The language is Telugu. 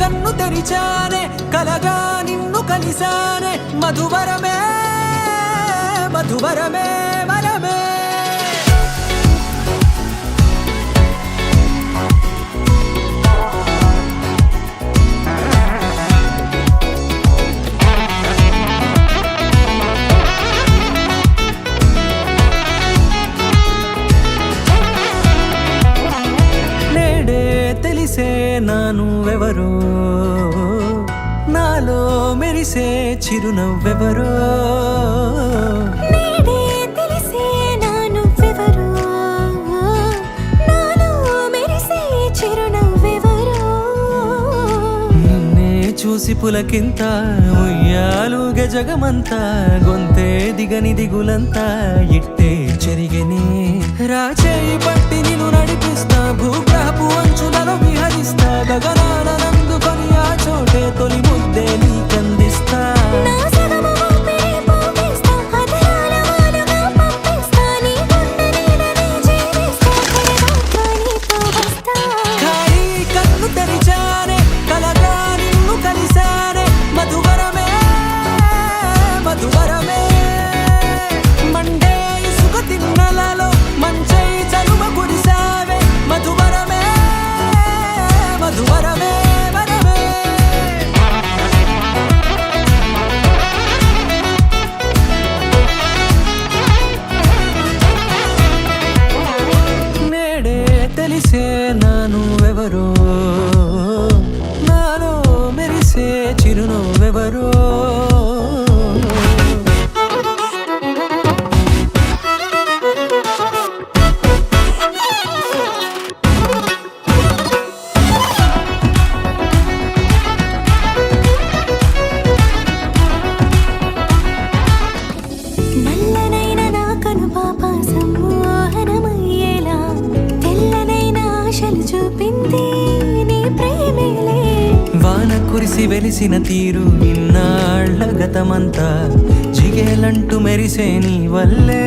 కన్ను తెరిచానే కలగా నిన్ను కలిసానే మధువరమే మధువరమే వరమే తెలిసే నానువెవరో నాలో మెరిసే చిరునవ్వెవరో నేడే తెలిసే నానువెవరో నాలో మెరిసే చిరునవ్వెవరో నిన్నే చూసి పులకింత ఉయ్యాలుగ జగమంతా గొంతే దిగని దిగులంతా ఇట్టే చెరిగనే రాచేయి పట్టి నిన్ను నడిపిస్తా భూగ్రహపు అంచులలో విహరిస్తా గగనాన నందుకొని ఆ చోటే తొలి ముద్దే నీకందిస్తా నా సగము ఊపిరి పోగేస్తా అధరాల వాలుగా పంపిస్తా నీ గుండె నీడనే జీవిస్తా కడదాకా నీతో వస్తా ఖాళీ కన్ను తెరిచానే కలగా నిన్ను కలిసానే మధువరమే మధువరమే మండే ఇసుక తిన్నలలో మంచై చలువ కురిసావే మధువరమే మధువరమే వరమే నేడే తెలిసే నానువెవరో నాలో మెరిసే చిరునవ్వెవరో నల్లనైన నా కనుపాప సమ్మోహనమయ్యేలా తెల్లనైన ఆశలు చూపింది నీ ప్రేమేలే వాన కురిసి వెలిసిన తీరు ఇన్నాళ్ల గతమంతా జిగేలంటూ మెరిసే నీ వల్లే